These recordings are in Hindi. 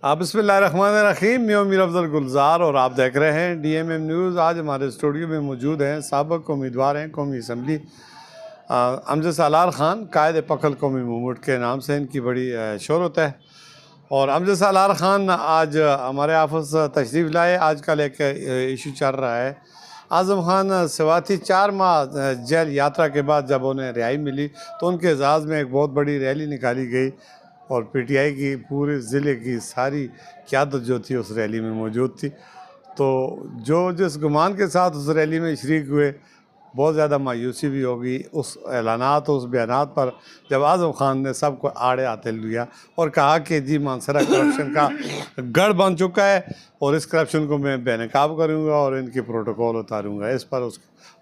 आप बिस्मिल्लाहिर्रहमानिर्रहीम। मैं मीर अफजल गुलजार और आप देख रहे हैं DMM न्यूज़। आज हमारे स्टूडियो में मौजूद हैं साबिक़ उम्मीदवार हैं कौमी असम्बली अमजद सालार ख़ान। कायद पकल कौमी मूवमेंट के नाम से इनकी बड़ी शोहरत है और अमजद सालार ख़ान आज हमारे ऑफिस तशरीफ़ लाए। आजकल एक इशू चल रहा है, आज़म खान सवाती 4 माह जेल यात्रा के बाद जब उन्हें रिहाई मिली तो उनके एजाज़ में एक बहुत बड़ी रैली निकाली गई और PTI की पूरे ज़िले की सारी क़यादत जो थी उस रैली में मौजूद थी। तो जो जिस गुमान के साथ उस रैली में शरीक हुए, बहुत ज़्यादा मायूसी भी होगी उस ऐलानात उस बयानात पर जब आज़म खान ने सबको आड़े हाथे लिया और कहा कि जी मानसरा करप्शन का गढ़ बन चुका है और इस करप्शन को मैं बेनकाब करूँगा और इनके प्रोटोकॉल उतारूँगा। इस पर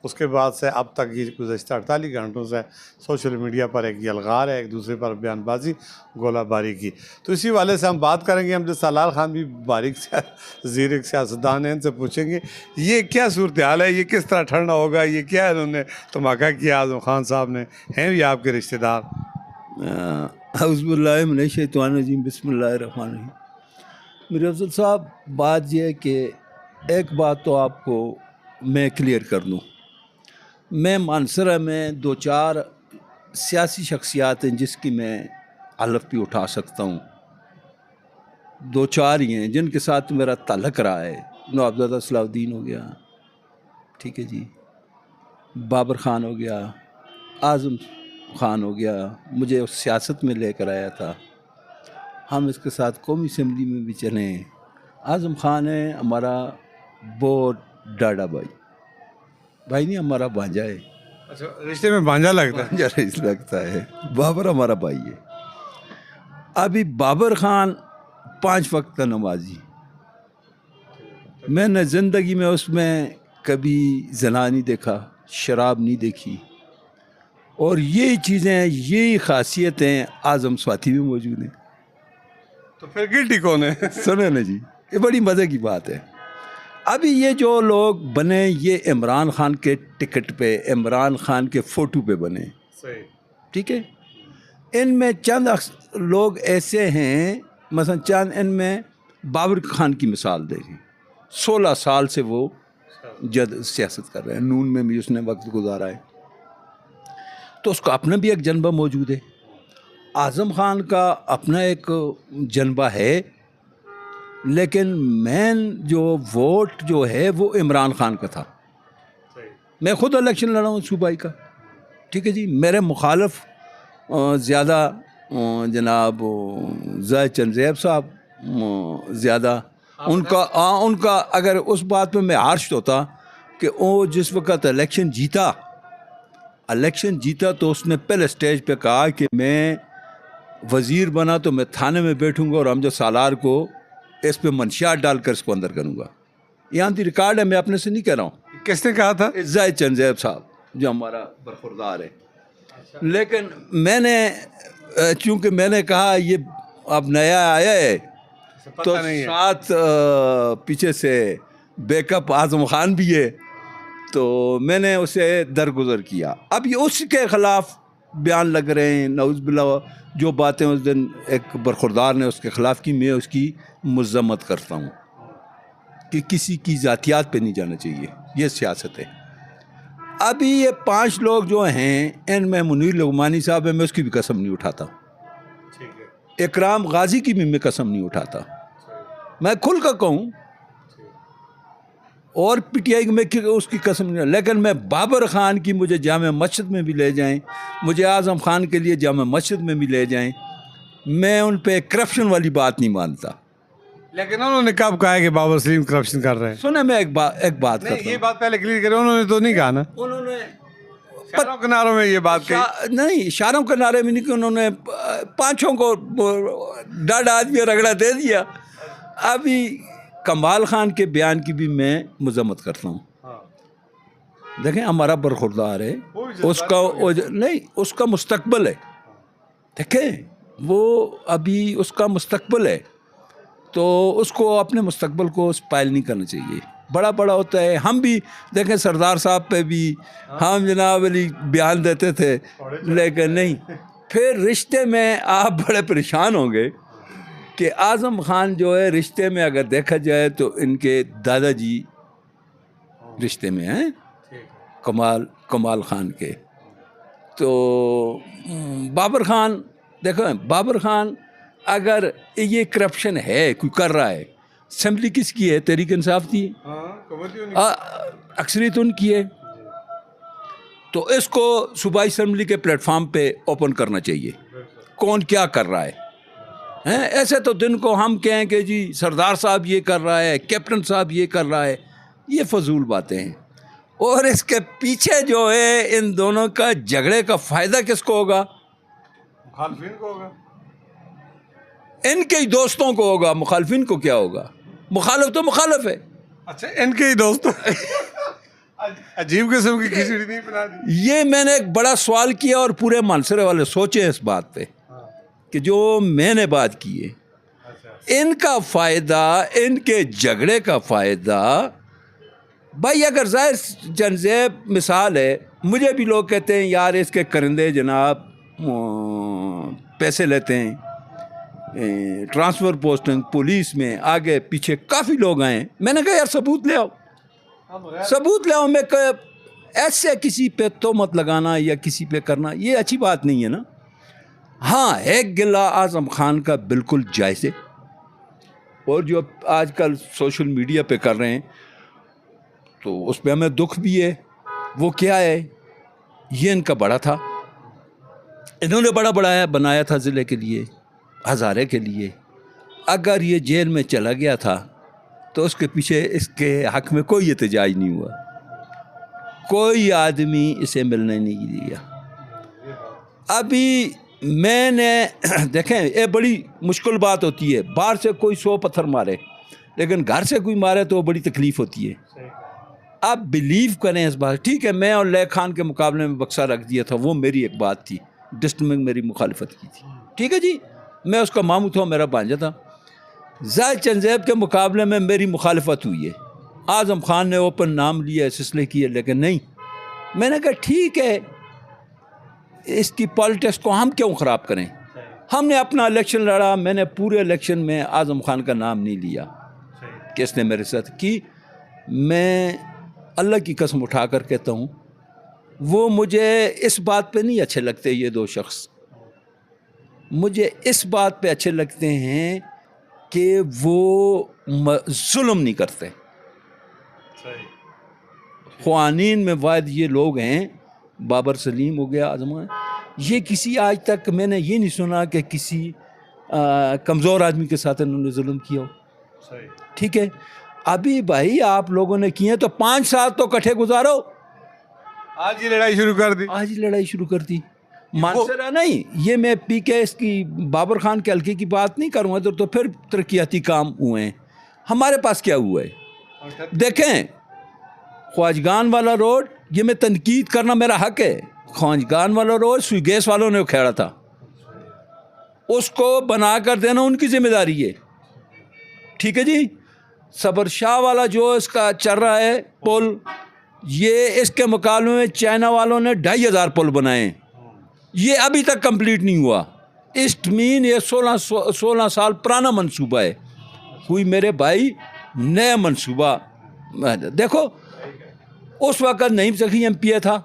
उसके बाद से अब तक ये गुज़श्ता 48 घंटों से सोशल मीडिया पर एक यलगार है, एक दूसरे पर बयानबाजी गोलाबारी की। तो इसी वाले से हम बात करेंगे। अमजद सालार ख़ान भी बारीक से ज़ीर सियासतदान हैं, इनसे पूछेंगे ये क्या सूरत हाल है, ये किस तरह ठंडा होगा, ये क्या इन्होंने धमाका किया आज़म खान साहब ने, हैं भी आपके रिश्तेदार? औज़ुबिल्लाहिमिनश्शैतानिर्रजीम बिस्मिल्लाहिर्रहमानिर्रहीम। मीर अफजल साहब, बात यह है कि एक बात तो आपको मैं क्लियर कर दूँ, मैं मानसरा में 2-4 सियासी शख्सियात हैं जिसकी मैं हलफ भी उठा सकता हूँ। 2-4 ही हैं जिनके साथ मेरा ताल्लुक़ रहा है। नवाबज़ादा सलाहुद्दीन हो गया, ठीक है जी, बाबर ख़ान हो गया, आज़म ख़ान हो गया, मुझे उस सियासत में लेकर आया था। हम इसके साथ कौमी असम्बली में भी चले। आज़म ख़ान है हमारा बहुत डाड़ा भाई नहीं, हमारा भांजा है। अच्छा, रिश्ते में भांजा लगता है? भांजा लगता है। बाबर हमारा भाई है। अभी बाबर ख़ान 5 वक्त का नमाजी, मैंने ज़िंदगी में उसमें कभी जना नहीं देखा, शराब नहीं देखी, और यही चीज़ें यही ख़ासियतें आज़म स्वाति में मौजूद हैं। तो फिर गिल्टी कौन है? सुने ना जी, ये बड़ी मज़े की बात है। अभी ये जो लोग बने, ये इमरान ख़ान के टिकट पे, इमरान ख़ान के फ़ोटो पे बने, सही, ठीक है। इनमें चंद लोग ऐसे हैं, मसलन चंद इनमें बाबर ख़ान की मिसाल देखें। 16 साल से वो जद सियासत कर रहे हैं, नून में भी उसने वक्त गुजारा है, तो उसका अपना भी एक जनबा मौजूद है। आज़म ख़ान का अपना एक जनबा है, लेकिन मेन जो वोट जो है वो इमरान ख़ान का था। मैं ख़ुद इलेक्शन लड़ा हूँ सूबाई का, ठीक है जी। मेरे मुखालफ ज़्यादा जनाब ज़ाहिद चंद साहब ज़्यादा, उनका अगर उस बात में मैं हार्श होता कि वो जिस वक़्त इलेक्शन जीता तो उसने पहले स्टेज पे कहा कि मैं वज़ीर बना तो मैं थाने में बैठूंगा और अमजद सालार को इस पे मंशियात डालकर इसको अंदर करूँगा। यहाँ की रिकॉर्ड है, मैं अपने से नहीं कह रहा हूँ। किसने कहा था? ज़ाहिद चंद साहब जो हमारा बरखुरदार है। लेकिन मैंने चूँकि मैंने कहा ये अब नया आया है तो साथ पीछे से बैकअप आज़म ख़ान भी है, तो मैंने उसे दरगुजर किया। अब ये उसके ख़िलाफ़ बयान लग रहे हैं, नऊज़ुबिल्लाह। जो बातें उस दिन एक बरखुरदार ने उसके ख़िलाफ़ की, मैं उसकी मज़म्मत करता हूँ कि किसी की ज़ातियात पे नहीं जाना चाहिए, ये सियासत है। अभी ये 5 लोग जो हैं, इनमें मुनीर लुघमानी साहब है, मैं उसकी भी कसम नहीं उठाता। ठीक है। इकराम गाजी की भी मैं कसम नहीं उठाता, मैं खुल कर कहूँ, और PTI की मैं उसकी कसम नहीं। लेकिन मैं बाबर ख़ान की, मुझे जामे मस्जिद में भी ले जाएं, मुझे आज़म ख़ान के लिए जामे मस्जिद में भी ले जाएं, मैं उन पे करप्शन वाली बात नहीं मानता। लेकिन उन्होंने कब कहा है कि बाबर सलीम करप्शन कर रहे हैं? सुने, मैं एक बात करता हूं। ये बात पहले क्लियर करें, उन्होंने तो नहीं कहा ना? उन्होंने शायरों किनारों में ये बात कही नहीं, शारों के नारे में नहीं कि उन्होंने 5 को डाढ़ आदमी रगड़ा दे दिया। अभी कमाल ख़ान के बयान की भी मैं मज़म्मत करता हूँ। हाँ। देखें, हमारा बरखुरदार है, उसका मुस्तकबिल है। देखें, वो अभी उसका मुस्तकबिल है, तो उसको अपने मुस्तकबिल को स्पाइल नहीं करना चाहिए। बड़ा होता है। हम भी देखें, सरदार साहब पे भी हम जनाब अली बयान देते थे, लेकिन नहीं, फिर रिश्ते में आप बड़े परेशान होंगे कि आज़म खान जो है रिश्ते में अगर देखा जाए तो इनके दादाजी रिश्ते में हैं कमाल खान के। तो बाबर खान देखो, बाबर खान अगर ये करप्शन है कोई कर रहा है, असेंबली किसकी है? तहरीक इंसाफ की, अक्सरियत उनकी है। तो इसको सूबाई असेंबली के प्लेटफॉर्म पे ओपन करना चाहिए, कौन क्या कर रहा है। हैं ऐसे तो दिन को हम कहें कि जी सरदार साहब ये कर रहा है, कैप्टन साहब ये कर रहा है, ये फजूल बातें हैं। और इसके पीछे जो है इन दोनों का झगड़े का फ़ायदा किसको होगा? मुखालफिन को होगा, इनके ही दोस्तों को होगा। मुखालफिन को क्या होगा? मुखालिफ तो मुखालिफ है। अच्छा, इनके ही दोस्तों अजीब किस्म की खिचड़ी नहीं बना दी। ये मैंने एक बड़ा सवाल किया और पूरे मानसरे वाले सोचे इस बात पे कि जो मैंने बात की है, इनका फ़ायदा, इनके झगड़े का फ़ायदा भाई, अगर जाहिर जनजेब मिसाल है, मुझे भी लोग कहते हैं यार इसके करिंदे जनाब पैसे लेते हैं, ट्रांसफ़र पोस्टिंग पुलिस में आगे पीछे काफ़ी लोग आए। मैंने कहा यार सबूत ले आओ, सबूत ले आओ। मैं ऐसे किसी पे तोहमत लगाना या किसी पे करना ये अच्छी बात नहीं है ना। हाँ, एक गिला आज़म खान का बिल्कुल जायज़ है, और जो आजकल सोशल मीडिया पे कर रहे हैं तो उस पर हमें दुख भी है। वो क्या है, ये इनका बड़ा था, इन्होंने बड़ा बनाया था ज़िले के लिए, हज़ारे के लिए। अगर ये जेल में चला गया था तो उसके पीछे इसके हक़ में कोई एहतजाज नहीं हुआ, कोई आदमी इसे मिलने नहीं दिया। अभी मैंने देखें, ये बड़ी मुश्किल बात होती है, बाहर से कोई 100 पत्थर मारे लेकिन घर से कोई मारे तो बड़ी तकलीफ़ होती है। आप बिलीव करें इस बात, ठीक है मैं और लय खान के मुकाबले में बक्सा रख दिया था, वो मेरी एक बात थी, डिस्ट्रिक्ट में मेरी मुखालिफत की थी, ठीक है जी, मैं उसका मामू था, मेरा भांजा था। जाहिद चंदेब के मुकाबले में मेरी मुखालिफत हुई है, आज़म खान ने ओपन नाम लिया, सिलसिले किए, लेकिन नहीं, मैंने कहा ठीक है, इसकी पॉलिटिक्स को हम क्यों ख़राब करें। हमने अपना इलेक्शन लड़ा, मैंने पूरे इलेक्शन में आज़म खान का नाम नहीं लिया कि इसने मेरे साथ की। मैं अल्लाह की कसम उठा कर कहता हूँ, वो मुझे इस बात पे नहीं अच्छे लगते, ये दो शख्स मुझे इस बात पे अच्छे लगते हैं कि वो जुल्म नहीं करते। ख़वानीन में वाद ये लोग हैं, बाबर सलीम हो गया, आज़म, ये किसी आज तक मैंने ये नहीं सुना कि किसी कमज़ोर आदमी के साथ इन्होंने जुल्म किया हो, ठीक है। अभी भाई आप लोगों ने किए तो 5 साल तो इकट्ठे गुजारो, आज ही लड़ाई शुरू कर दी, आज ही लड़ाई शुरू कर दी। मानसरा नहीं, ये मैं पीके इसकी बाबर खान के हल्के की बात नहीं करूँगा, तो फिर तरक्याती काम हुए हैं। हमारे पास क्या हुआ है देखें, ख्वाजगान वाला रोड, ये मैं तनकीद करना मेरा हक है, ख्वाजगान वाला रोड स्वी गैस वालों ने उखेड़ा था, उसको बना कर देना उनकी जिम्मेदारी है, ठीक है जी। सबर शाह वाला जो इसका चल रहा है पुल, ये इसके मुकाबले में चाइना वालों ने 2500 पुल बनाए, ये अभी तक कंप्लीट नहीं हुआ। ईस्ट मीन ये 16 साल पुराना मंसूबा है, कोई मेरे भाई नया मंसूबा देखो। उस वक़्त नईम सखी MP था,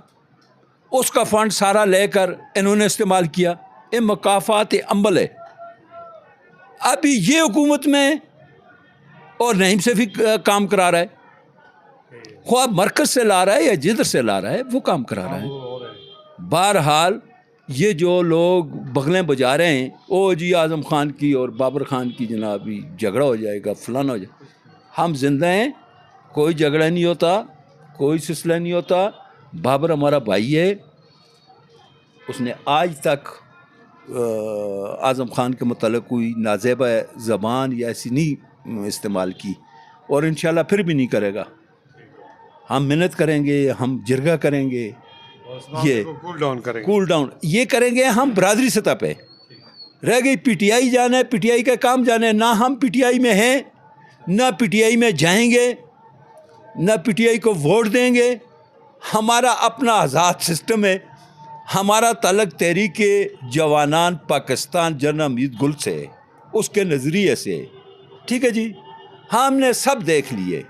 उसका फ़ंड सारा लेकर इन्होंने इस्तेमाल किया, ये मुकाफ़ात अम्बल है। अभी ये हुकूमत में और नईम से भी काम करा रहा है, ख्वाह मरकज़ से ला रहा है या जिधर से ला रहा है वो काम करा रहा है। बहरहाल ये जो लोग बगलें बजा रहे हैं, ओ जी आज़म खान की और बाबर खान की जनाबी झगड़ा हो जाएगा, फलाना हो जाएगा, हम जिंदा हैं, कोई झगड़ा नहीं होता, कोई सिलसिला नहीं होता। बाबर हमारा भाई है, उसने आज तक आज़म खान के मतलब कोई नाज़ेबा ज़बान या ऐसी नहीं इस्तेमाल की, और इंशाल्लाह फिर भी नहीं करेगा। हम मेहनत करेंगे, हम जिरगा करेंगे, ये कूल डाउन ये करेंगे हम बरादरी सतह पे। रह गई PTI जाने, PTI का काम जाने, ना हम PTI में हैं, ना PTI में जाएंगे, ना PTI को वोट देंगे। हमारा अपना आज़ाद सिस्टम है, हमारा तलक तहरीक जवानान पाकिस्तान जनरल हमीद गुल से है, उसके नज़रिए से। ठीक है जी, हमने सब देख लिए,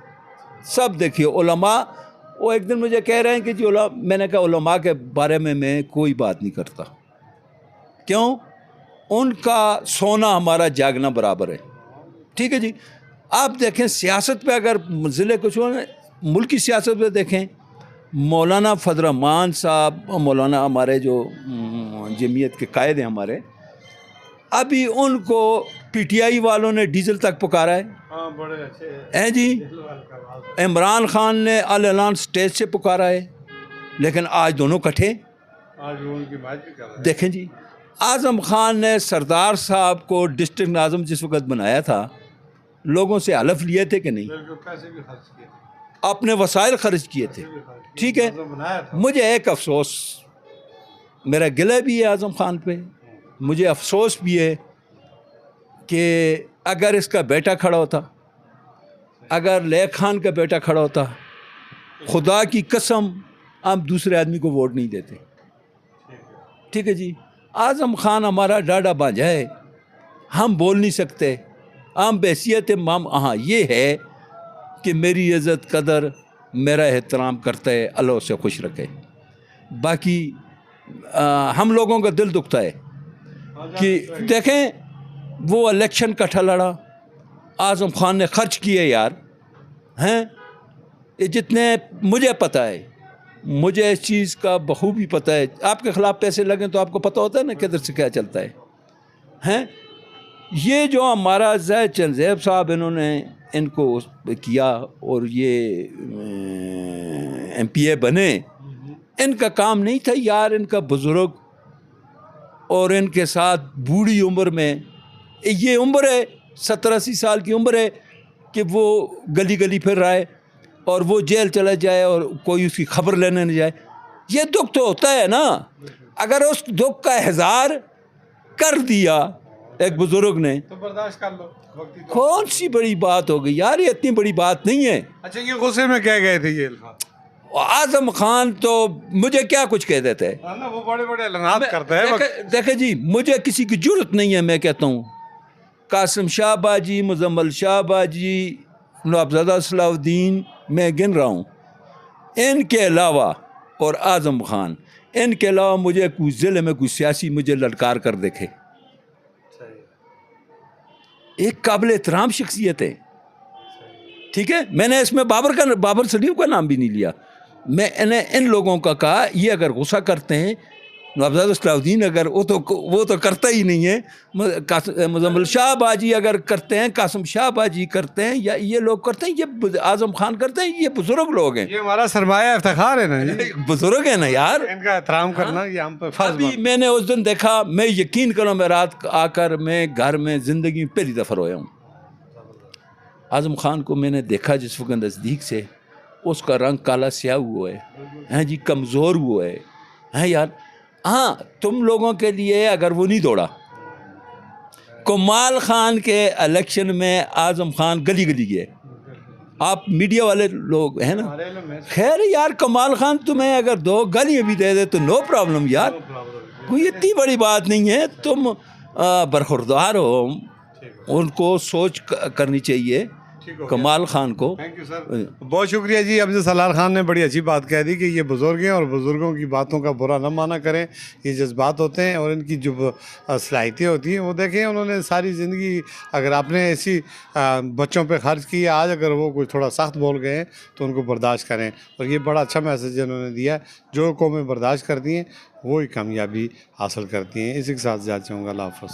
सब देखिए। उलमा वो एक दिन मुझे कह रहे हैं कि जी मैंने कहा उलमा के बारे में मैं कोई बात नहीं करता। क्यों? उनका सोना हमारा जागना बराबर है। ठीक है जी। आप देखें सियासत पे, अगर ज़िले कुछ मुल्क की सियासत पे देखें, मौलाना फजल रहमान साहब, मौलाना हमारे जो जमीयत के कायद हैं हमारे, अभी उनको पीटीआई वालों ने डीजल तक पुकारा है। हाँ, बड़े अच्छे हैं जी। इमरान खान ने अल ऐलान स्टेज से पुकारा है, लेकिन आज दोनों इकट्ठे। आज वो उनकी बात भी कर रहे हैं। देखें जी, आज़म खान ने सरदार साहब को डिस्ट्रिक्ट नाज़म जिस वक्त बनाया था, लोगों से हलफ लिए थे कि नहीं? पैसे भी खर्च किए, अपने वसाइल खर्च किए थे। ठीक है। मुझे एक अफसोस, मेरा गिला भी है आज़म खान पे, मुझे अफसोस भी है कि अगर इसका बेटा खड़ा होता, अगर ले खान का बेटा खड़ा होता, खुदा की कसम हम दूसरे आदमी को वोट नहीं देते। ठीक है जी। आज़म खान हमारा डाडा बांझा है, हम बोल नहीं सकते। हम behसियत माम हाँ ये है कि मेरी इज़्ज़त कदर, मेरा एहतराम करता है, अल्लाह उसे खुश रखे। बाकी हम लोगों का दिल दुखता है कि देखें वो इलेक्शन इकट्ठा लड़ा, आज़म खान ने खर्च किए यार, हैं। ये जितने मुझे पता है, मुझे इस चीज़ का बखूबी पता है। आपके ख़िलाफ़ पैसे लगें तो आपको पता होता है ना किधर से क्या चलता है, हैं। ये जो हमारा ज़ैद चंद साहब, इन्होंने इनको किया और ये MPA बने, इनका काम नहीं था यार। इनका बुज़ुर्ग और इनके साथ बूढ़ी उम्र में, ये उम्र है 70-80 साल की उम्र है कि वो गली गली फिर रहा है और वो जेल चला जाए और कोई उसकी खबर लेने नहीं जाए। ये दुख तो होता है ना। अगर उस दुख का इज़हार कर दिया एक बुज़ुर्ग ने तो बर्दाश्त कर लो, वक्ती तो। कौन सी बड़ी बात हो गई यार, ये इतनी बड़ी बात नहीं है। अच्छा, ये गुस्से में क्या गए थे ये इल्हाम? आज़म खान तो मुझे क्या कुछ कह देते हैं ना, वो बड़े बड़े ऐलानात करते हैं। देखे जी, मुझे किसी की जरूरत नहीं है। मैं कहता हूँ कासिम शाह बाजी, मुजम्मल शाह बाजी, नवाबजादा सलाउद्दीन, मैं गिन रहा हूँ, इनके अलावा और आज़म खान, इनके अलावा मुझे कोई ज़िले में कोई सियासी मुझे ललकार कर देखे। एक काबिल एहतराम शख्सियत है। ठीक है। मैंने इसमें बाबर सलीम का नाम भी नहीं लिया। मैंने इन लोगों का कहा, ये अगर गुस्सा करते हैं, नवाबजादा सलाउद्दीन अगर वो तो करता ही नहीं है, मुजम्मल शाह बाजी अगर करते हैं, कासिम शाह बाजी करते हैं, या ये लोग करते हैं, ये आज़म खान करते हैं, ये बुजुर्ग लोग हैं। ये हमारा सरमाया इफ्तिखार है ना जी, बुजुर्ग है ना यार, इनका एहतराम करना ये हम पे फर्ज अभी मैंने उस दिन देखा, मैं यकीन करो, मैं रात आकर मैं घर में ज़िंदगी में पहली दफ़ा रोया हूँ। आज़म खान को मैंने देखा जिस वक्त नज़दीक से, उसका रंग काला स्याह हुआ है जी, कमज़ोर हुआ है, हैं यार। हाँ, तुम लोगों के लिए अगर वो नहीं दौड़ा, कमाल खान के इलेक्शन में आज़म खान गली गली गए, आप मीडिया वाले लोग हैं ना, खैर यार, कमाल खान तुम्हें अगर 2 गालियाँ भी दे दे तो नो प्रॉब्लम यार, कोई इतनी बड़ी बात नहीं है। तुम बरखुरदार हो, उनको सोच करनी चाहिए कमाल खान को। थैंक यू सर, बहुत शुक्रिया जी। अफजल सलार खान ने बड़ी अच्छी बात कह दी कि ये बुज़ुर्ग हैं और बुज़ुर्गों की बातों का बुरा न माना करें। ये जज्बात होते हैं और इनकी जो सलाहियतें होती हैं, वो देखें उन्होंने सारी ज़िंदगी, अगर आपने ऐसी बच्चों पे खर्च की, आज अगर वो कुछ थोड़ा सख्त बोल गए हैं तो उनको बर्दाश्त करें। और ये बड़ा अच्छा मैसेज उन्होंने दिया, जो कौमें बर्दाश्त करती हैं वो ही कामयाबी हासिल करती हैं। इसी के साथ ज़्यादा चाहूँगा। अल्लाह हाफ़िज़।